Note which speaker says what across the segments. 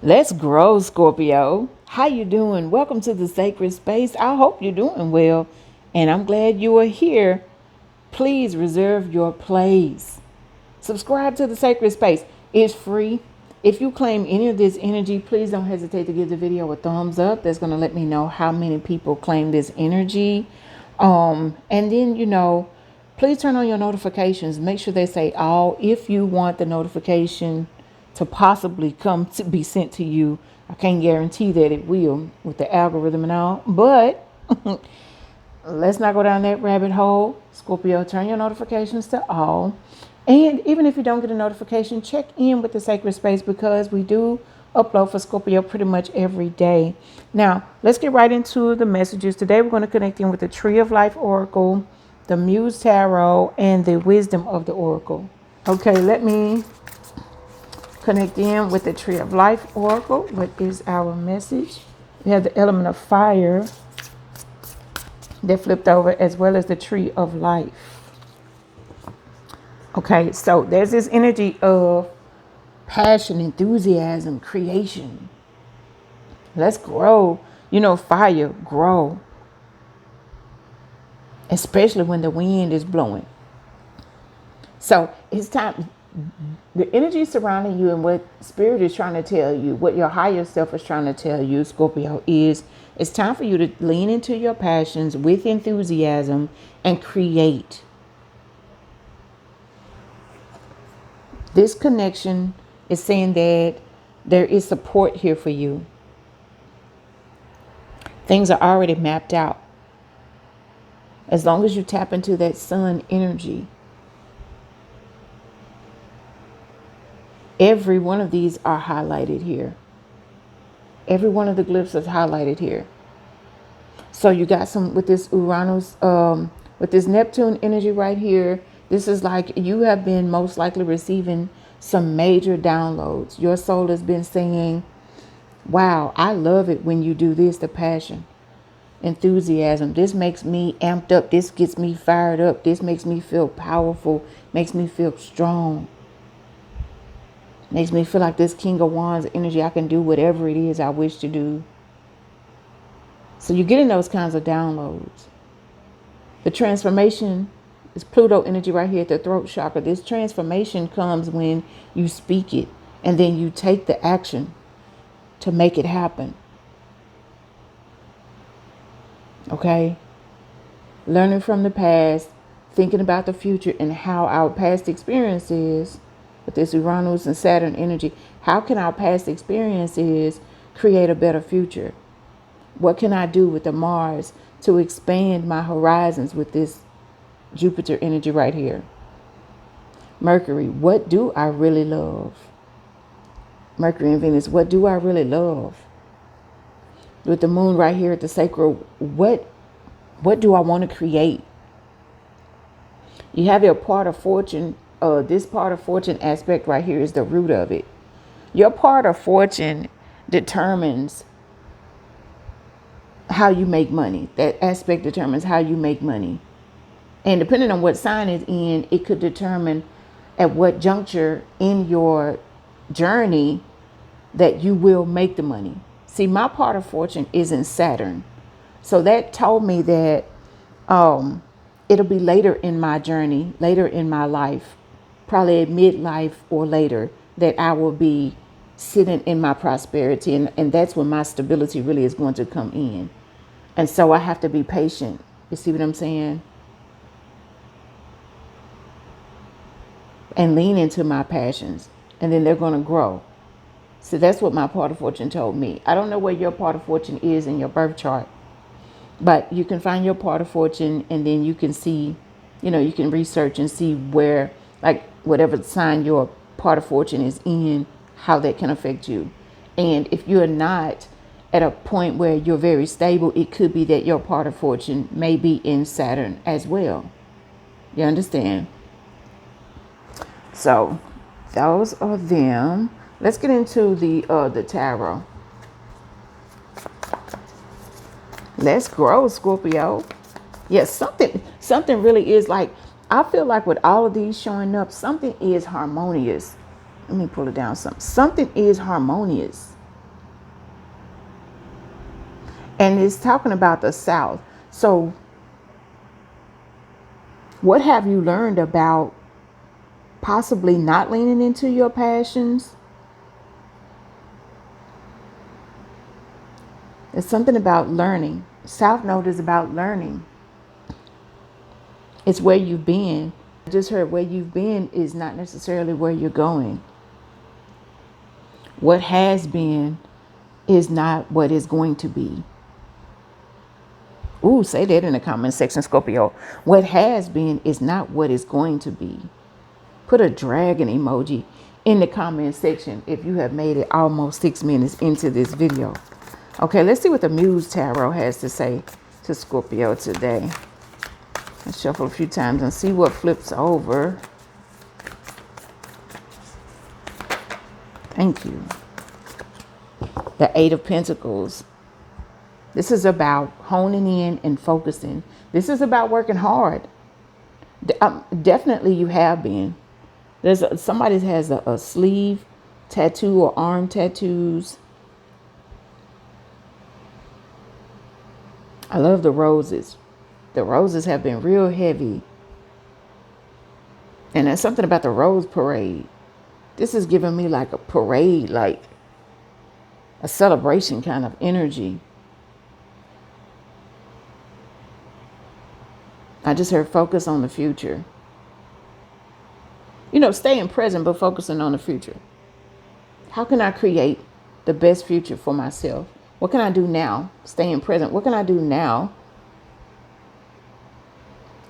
Speaker 1: Let's grow, Scorpio. How you doing? Welcome to the sacred space. I hope you're doing well, and I'm glad you are here. Please reserve your place. Subscribe to the sacred space. It's free. If you claim any of this energy, please don't hesitate to give the video a thumbs up. That's going to let me know how many people claim this energy. And then, please turn on your notifications. Make sure they say all if you want the notification to possibly come to be sent to you. I can't guarantee that it will with the algorithm and all, but let's not go down that rabbit hole. Scorpio, turn your notifications to all. And even if you don't get a notification, check in with the sacred space because we do upload for Scorpio pretty much every day. Now, let's get right into the messages. Today, we're going to connect in with the Tree of Life Oracle, the Muse Tarot, and the Wisdom of the Oracle. Okay, let me connect in with the Tree of Life Oracle. What is our message? We have the element of fire that flipped over, as well as the Tree of Life. Okay, so there's this energy of passion, enthusiasm, creation. Let's grow. Fire, grow. Especially when the wind is blowing. So it's time. The energy surrounding you and what spirit is trying to tell you, what your higher self is trying to tell you, Scorpio, is it's time for you to lean into your passions with enthusiasm and create. This connection is saying that there is support here for you. Things are already mapped out. As long as you tap into that sun energy, every one of these are highlighted here. Every one of the glyphs is highlighted here. So you got some with this Uranus, with this Neptune energy right here. This is like you have been most likely receiving some major downloads. Your soul has been saying, wow, I love it when you do this, the passion, enthusiasm. This makes me amped up. This gets me fired up. This makes me feel powerful, makes me feel strong. Makes me feel like this King of Wands energy. I can do whatever it is I wish to do. So you're getting those kinds of downloads. The transformation is Pluto energy right here at the throat chakra. This transformation comes when you speak it and then you take the action to make it happen. Okay? Learning from the past, thinking about the future and how our past experiences with this Uranus and Saturn energy, how can our past experiences create a better future? What can I do with the Mars to expand my horizons with this Jupiter energy right here? Mercury, what do I really love? Mercury and Venus, what do I really love? With the moon right here at the sacral, what do I want to create? You have your part of fortune. This part of fortune aspect right here is the root of it. Your part of fortune determines how you make money. That aspect determines how you make money. And depending on what sign it's in, it could determine at what juncture in your journey that you will make the money. See, my part of fortune is in Saturn. So that told me that it'll be later in my journey, later in my life, probably at midlife or later, that I will be sitting in my prosperity. And that's when my stability really is going to come in. And so I have to be patient. You see what I'm saying? And lean into my passions. And then they're going to grow. So that's what my part of fortune told me. I don't know where your part of fortune is in your birth chart. But you can find your part of fortune and then you can see, you can research and see where, like whatever sign your part of fortune is in, how that can affect you. And if you're not at a point where you're very stable, it could be that your part of fortune may be in Saturn as well. You understand? So those are them. Let's get into the tarot. Let's grow, Scorpio. Yes, something really is like, I feel like with all of these showing up, something is harmonious. Let me pull it down. Something is harmonious. And it's talking about the South. So what have you learned about possibly not leaning into your passions? It's something about learning. South Node is about learning. It's where you've been. I just heard where you've been is not necessarily where you're going. What has been is not what is going to be. Ooh, say that in the comment section, Scorpio. What has been is not what is going to be. Put a dragon emoji in the comment section if you have made it almost 6 minutes into this video. Okay, let's see what the Muse Tarot has to say to Scorpio today. Let's shuffle a few times and see what flips over. Thank you. The Eight of Pentacles. This is about honing in and focusing. This is about working hard. Definitely you have been. Somebody has a sleeve tattoo or arm tattoos. I love the roses. The roses have been real heavy. And there's something about the rose parade. This is giving me like a parade, like a celebration kind of energy. I just heard focus on the future. You know, staying present, but focusing on the future. How can I create the best future for myself? What can I do now? Staying present. What can I do now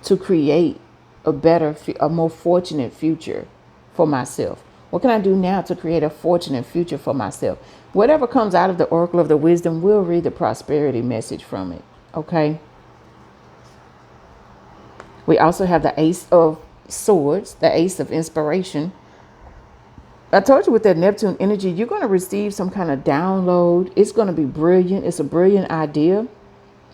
Speaker 1: to create a better, a more fortunate future for myself? What can I do now to create a fortunate future for myself? Whatever comes out of the Oracle of the Wisdom, we'll read the prosperity message from it. Okay. We also have the Ace of Swords, the Ace of Inspiration. I told you with that Neptune energy, you're going to receive some kind of download. It's going to be brilliant. It's a brilliant idea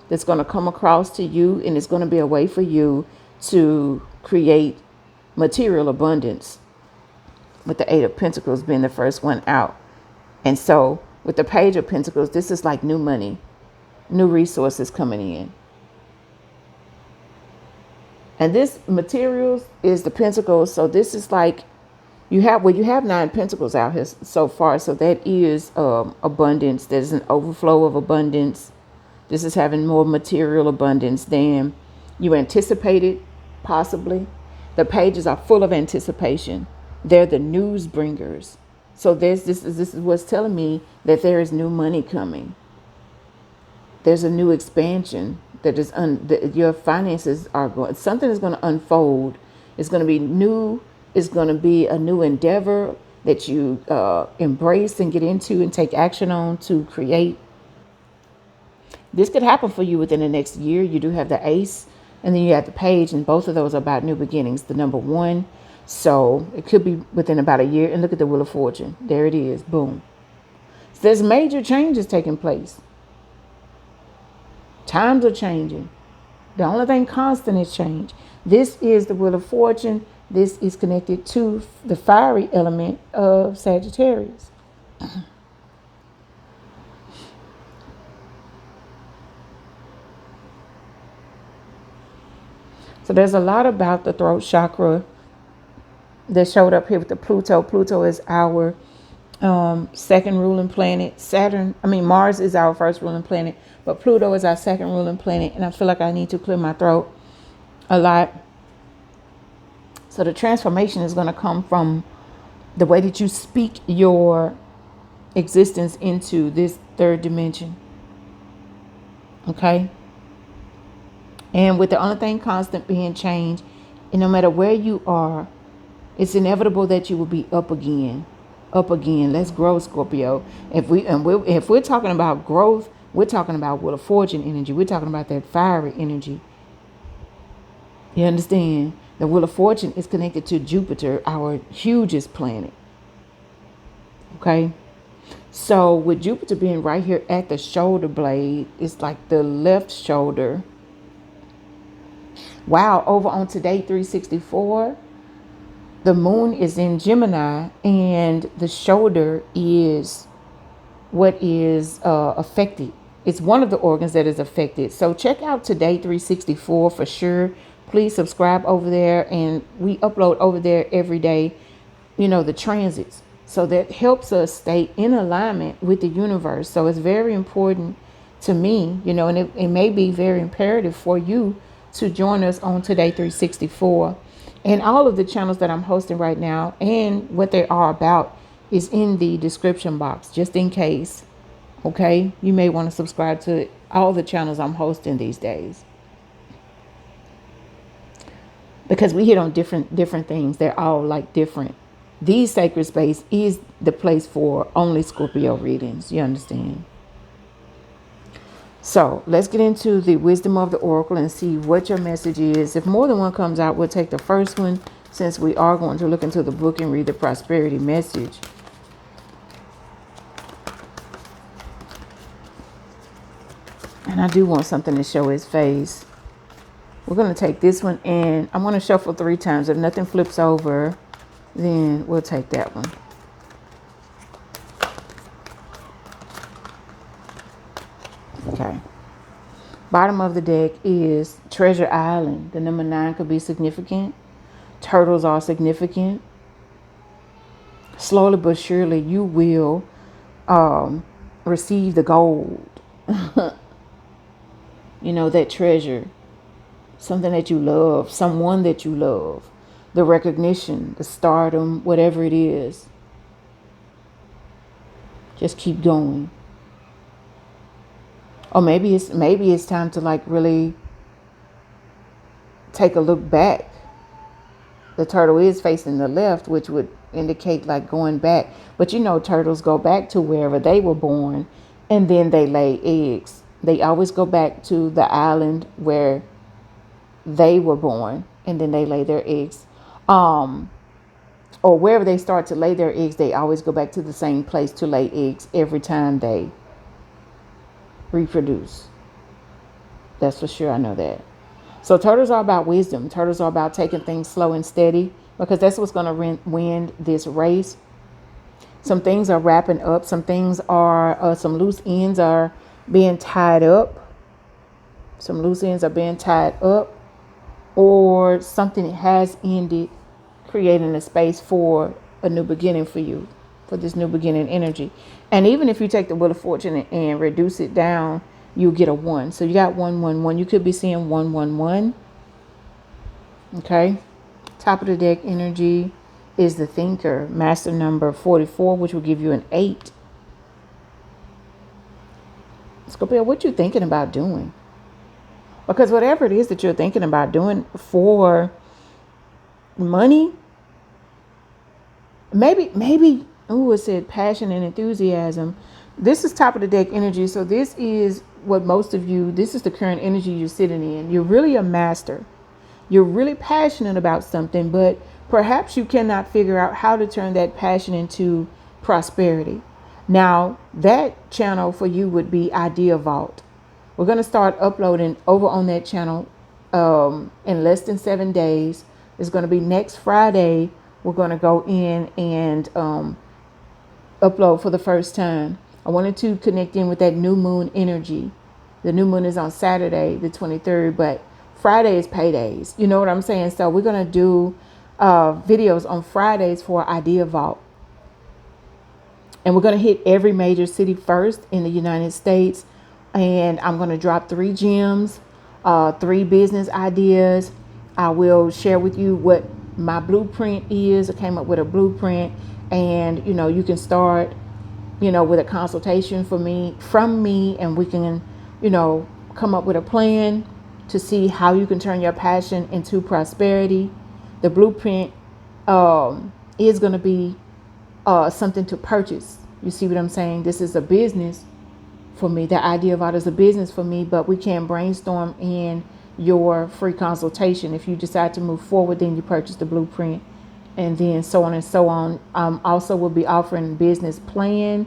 Speaker 1: that's going to come across to you, and it's going to be a way for you to create material abundance, with the Eight of Pentacles being the first one out. And so with the Page of Pentacles, this is like new money, new resources coming in. And this materials is the Pentacles. So this is like you have 9 Pentacles out here so far. So that is abundance. There's an overflow of abundance. This is having more material abundance than you anticipated, possibly. The pages are full of anticipation. They're the news bringers. So this is what's telling me that there is new money coming. There's a new expansion that is your finances are going. Something is going to unfold. It's going to be new. It's going to be a new endeavor that you embrace and get into and take action on to create. This could happen for you within the next year. You do have the Ace, and then you have the Page, and both of those are about new beginnings. The number 1. So it could be within about a year. And look at the Wheel of Fortune. There it is. Boom. So there's major changes taking place. Times are changing. The only thing constant is change. This is the Wheel of Fortune. This is connected to the fiery element of Sagittarius. So there's a lot about the throat chakra that showed up here with the Pluto. Pluto is our second ruling planet. Mars is our first ruling planet, but Pluto is our second ruling planet. And I feel like I need to clear my throat a lot. So the transformation is going to come from the way that you speak your existence into this third dimension. Okay. And with the only thing constant being change, and no matter where you are, it's inevitable that you will be up again. Up again. Let's grow, Scorpio. If we're talking about growth, we're talking about Wheel of Fortune energy. We're talking about that fiery energy. You understand? The Wheel of Fortune is connected to Jupiter, our hugest planet. Okay? So with Jupiter being right here at the shoulder blade, it's like the left shoulder. Wow, over on today 364, the moon is in Gemini, and the shoulder is what is affected. It's one of the organs that is affected. So check out Today 364 for sure. Please subscribe over there, and we upload over there every day, the transits. So that helps us stay in alignment with the universe. So it's very important to me, and it may be very imperative for you to join us on Today 364. And all of the channels that I'm hosting right now and what they are about is in the description box, just in case. Okay, you may want to subscribe to all the channels I'm hosting these days, because we hit on different things. They're all like different. These sacred space is the place for only Scorpio readings. You understand? So let's get into the wisdom of the oracle and see what your message is. If more than one comes out, we'll take the first one, since we are going to look into the book and read the prosperity message. And I do want something to show his face. We're going to take this one, and I'm going to shuffle 3 times. If nothing flips over, then we'll take that one. Okay. Bottom of the deck is Treasure Island. The number 9 could be significant. Turtles are significant. Slowly but surely, you will receive the gold. That treasure. Something that you love. Someone that you love. The recognition, the stardom, whatever it is. Just keep going. Or maybe it's time to like really take a look back. The turtle is facing the left, which would indicate like going back. But turtles go back to wherever they were born, and then they lay eggs. They always go back to the island where they were born, and then they lay their eggs. Or wherever they start to lay their eggs, they always go back to the same place to lay eggs every time they reproduce. That's for sure. I know that. So turtles are about wisdom. Turtles are about taking things slow and steady, because that's what's going to win this race. Some things are wrapping up. Some things are, some loose ends are being tied up. Some loose ends are being tied up, or something has ended, creating a space for a new beginning for you, for this new beginning energy. And even if you take the Wheel of Fortune and reduce it down, you'll get a 1. So you got 1, 1, 1. You could be seeing 1, 1, 1. Okay. Top of the deck energy is the Thinker, master number 44, which will give you an 8. Scorpio, what you thinking about doing? Because whatever it is that you're thinking about doing for money, maybe, it said passion and enthusiasm. This is top of the deck energy. So this is what most of you, this is the current energy you're sitting in. You're really a master. You're really passionate about something, but perhaps you cannot figure out how to turn that passion into prosperity. Now, that channel for you would be Idea Vault. We're going to start uploading over on that channel in less than 7 days. It's going to be next Friday. We're going to go in and upload for the first time. I wanted to connect in with that new moon energy. The new moon is on Saturday, the 23rd, but Friday is paydays. You know what I'm saying? So we're going to do videos on Fridays for Idea Vault. And we're going to hit every major city first in the United States. And I'm going to drop 3 gems, 3 business ideas. I will share with you what my blueprint is. I came up with a blueprint, and you can start with a consultation from me, and we can come up with a plan to see how you can turn your passion into prosperity. The blueprint is going to be something to purchase. You see what I'm saying? This is a business for me. The Idea Vault is a business for me, but we can brainstorm in your free consultation. If you decide to move forward, then you purchase the blueprint, and then so on and so on. Also will be offering business plan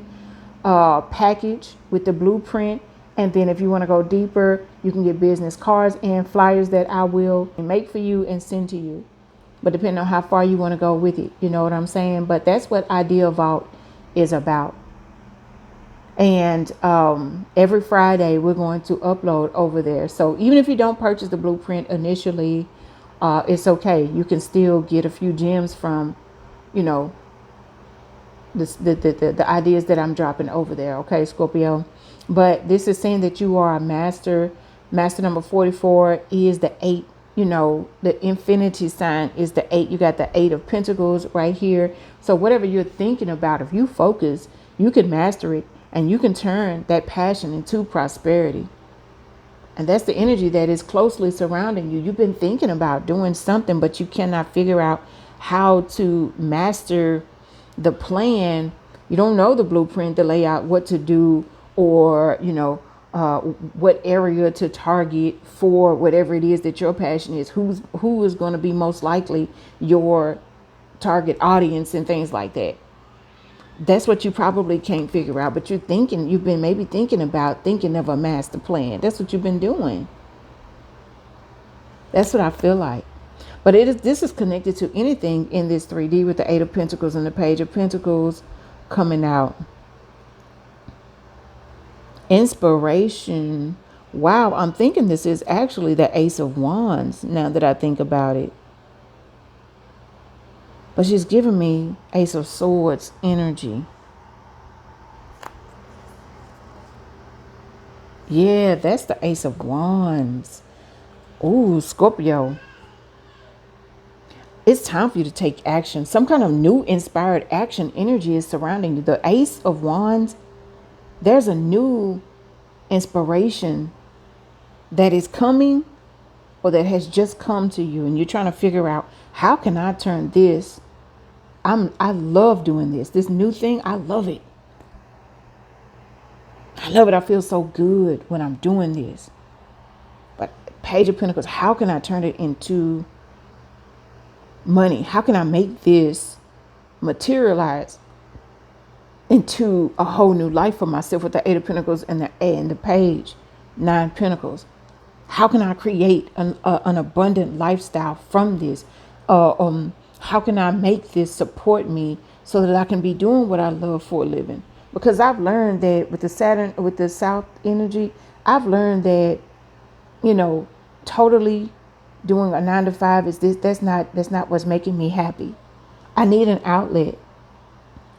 Speaker 1: package with the blueprint. And then if you want to go deeper, you can get business cards and flyers that I will make for you and send to you. But depending on how far you want to go with it, you know what I'm saying? But that's what Idea Vault is about. And every Friday we're going to upload over there. So even if you don't purchase the blueprint initially, it's okay. You can still get a few gems from, you know, the ideas that I'm dropping over there. Okay, Scorpio. But this is saying that you are a master. Master number 44 is the 8. You know, the infinity sign is the 8. You got the 8 of Pentacles right here. So whatever you're thinking about, if you focus, you can master it, and you can turn that passion into prosperity. And that's the energy that is closely surrounding you. You've been thinking about doing something, but you cannot figure out how to master the plan. You don't know the blueprint, the layout, what to do, or, you know, what area to target for whatever it is that your passion is. Who is going to be most likely your target audience and things like that. That's what you probably can't figure out, but you've been maybe thinking of a master plan. That's what you've been doing. That's what I feel like. But this is connected to anything in this 3D with the 8 of Pentacles and the Page of Pentacles coming out. Inspiration. Wow, I'm thinking this is actually the Ace of Wands now that I think about it. But she's giving me Ace of Swords energy. Yeah, that's the Ace of Wands. Ooh, Scorpio. It's time for you to take action. Some kind of new inspired action energy is surrounding you. The Ace of Wands, there's a new inspiration that is coming or that has just come to you. And you're trying to figure out, how can I turn this? I love doing this. This new thing, I love it. I love it. I feel so good when I'm doing this. But Page of Pentacles, how can I turn it into money? How can I make this materialize into a whole new life for myself with the 8 of Pentacles and the Page 9 Pentacles? How can I create an abundant lifestyle from this? How can I make this support me so that I can be doing what I love for a living? Because I've learned that with the Saturn, with the South energy, I've learned that, you know, totally doing a 9 to 5 is this. That's not what's making me happy. I need an outlet.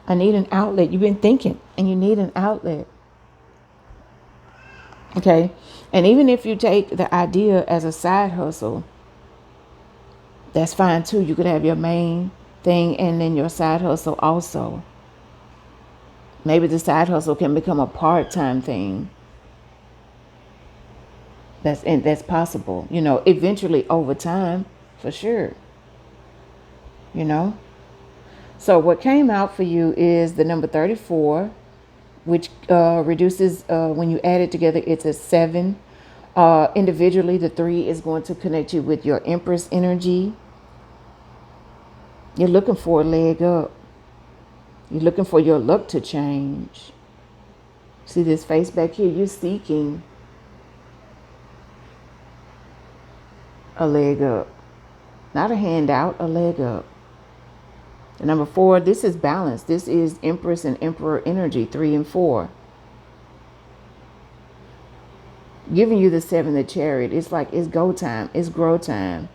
Speaker 1: I need an outlet. You've been thinking, and you need an outlet. Okay. And even if you take the idea as a side hustle, that's fine too. You could have your main thing and then your side hustle also. Maybe the side hustle can become a part-time thing. That's possible, you know, eventually over time, for sure. You know. So what came out for you is the number 34, which reduces, when you add it together, it's a 7. Individually, the 3 is going to connect you with your Empress energy. You're looking for a leg up. You're looking for your luck to change. See this face back here? You're seeking a leg up. Not a handout, a leg up. The number 4, this is balance. This is Empress and Emperor energy, 3 and 4. Giving you the 7, the Chariot. It's like it's go time. It's grow time.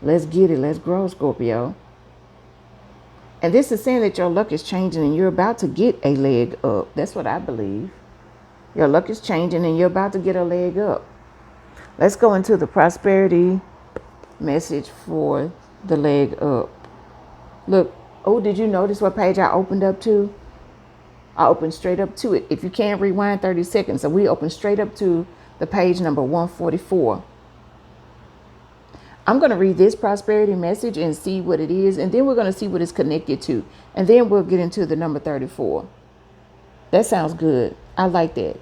Speaker 1: Let's get it. Let's grow, Scorpio. And this is saying that your luck is changing and you're about to get a leg up. That's what I believe. Your luck is changing and you're about to get a leg up. Let's go into the prosperity message for the leg up. Look. Oh, did you notice what page I opened up to? I opened straight up to it. If you can't rewind 30 seconds. So we opened straight up to the page number 144. I'm going to read this prosperity message and see what it is. And then we're going to see what it's connected to. And then we'll get into the number 34. That sounds good. I like that.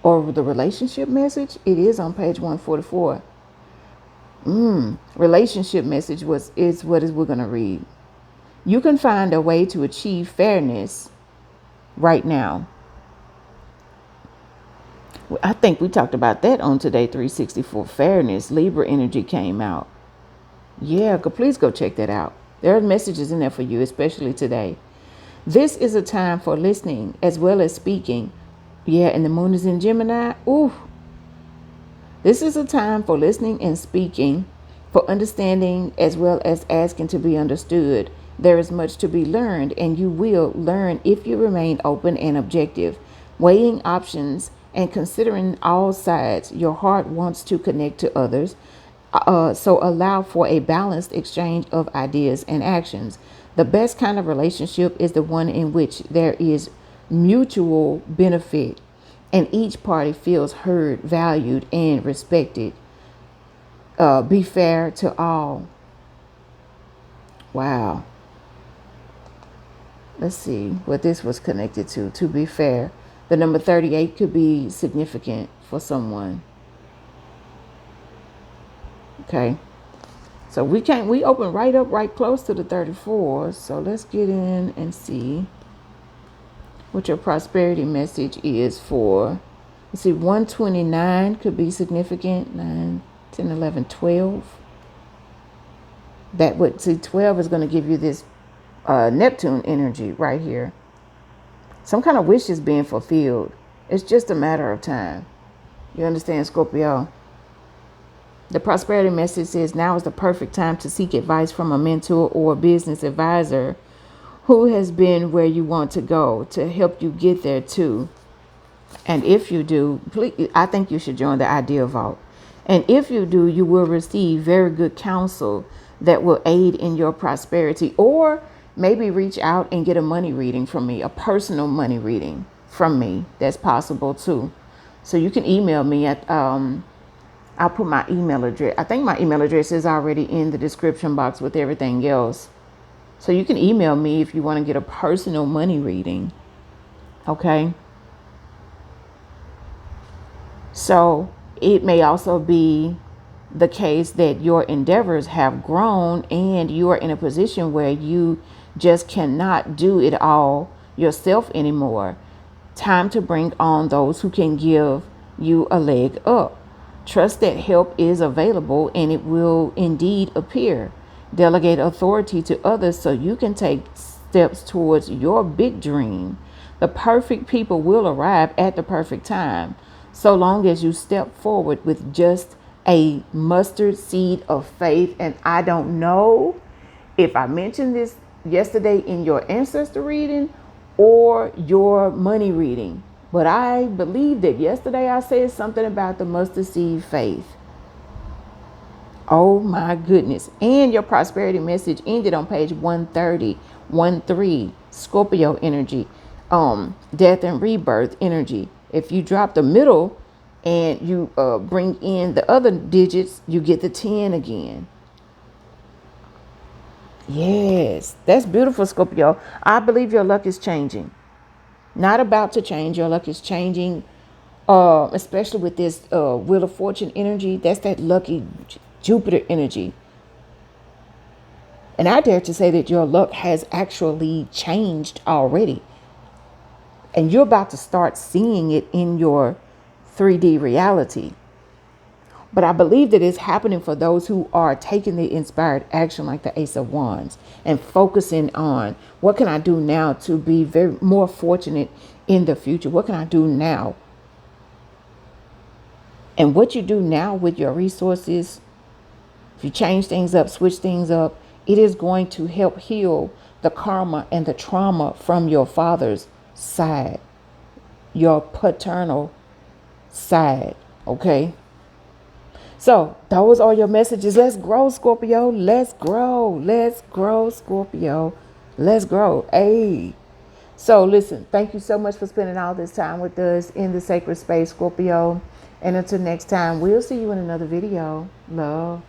Speaker 1: Or the relationship message. It is on page 144. Relationship message is what we're going to read. You can find a way to achieve fairness right now. I think we talked about that on Today 364. Fairness. Libra energy came out. Yeah, please go check that out. There are messages in there for you, especially today. This is a time for listening as well as speaking. Yeah, and the moon is in Gemini. Ooh. This is a time for listening and speaking, for understanding as well as asking to be understood. There is much to be learned, and you will learn if you remain open and objective, weighing options and considering all sides. Your heart wants to connect to others, so allow for a balanced exchange of ideas and actions. The best kind of relationship is the one in which there is mutual benefit and each party feels heard, valued, and respected. Be fair to all. Wow. Let's see what this was connected to. To be fair, the number 38 could be significant for someone. Okay. So we open right up, right close to the 34. So let's get in and see what your prosperity message is for. You see, 129 could be significant. 9, 10, 11, 12. That would, see, 12 is going to give you this Neptune energy right here. Some kind of wish is being fulfilled. It's just a matter of time. You understand, Scorpio? The prosperity message says now is the perfect time to seek advice from a mentor or a business advisor who has been where you want to go to help you get there too. And if you do, please, I think you should join the Idea Vault. And if you do, you will receive very good counsel that will aid in your prosperity, or maybe reach out and get a money reading from me, a personal money reading from me. That's possible too. So you can email me at, I'll put my email address. I think my email address is already in the description box with everything else. So you can email me if you want to get a personal money reading. Okay. So it may also be the case that your endeavors have grown and you are in a position where you just cannot do it all yourself anymore. Time to bring on those who can give you a leg up. Trust that help is available and it will indeed appear. Delegate authority to others so you can take steps towards your big dream. The perfect people will arrive at the perfect time, so long as you step forward with just a mustard seed of faith. And I don't know if I mentioned this yesterday in your ancestor reading or your money reading, but I believe that yesterday I said something about the mustard seed faith. Oh my goodness. And your prosperity message ended on page 130, 13, Scorpio energy, death and rebirth energy. If you drop the middle and you bring in the other digits, you get the 10 again. Yes, that's beautiful, Scorpio. I believe your luck is changing. Not about to change. Your luck is changing, especially with this Wheel of Fortune energy. That's that lucky Jupiter energy. And I dare to say that your luck has actually changed already. And you're about to start seeing it in your 3D reality. But I believe that it's happening for those who are taking the inspired action like the Ace of Wands and focusing on what can I do now to be very more fortunate in the future? What can I do now? And what you do now with your resources, if you change things up, switch things up, it is going to help heal the karma and the trauma from your father's side, your paternal side. Okay. So those are your messages. Let's grow, Scorpio. Let's grow. Let's grow, Scorpio. Let's grow. Hey. So listen, thank you so much for spending all this time with us in the sacred space, Scorpio. And until next time, we'll see you in another video. Love.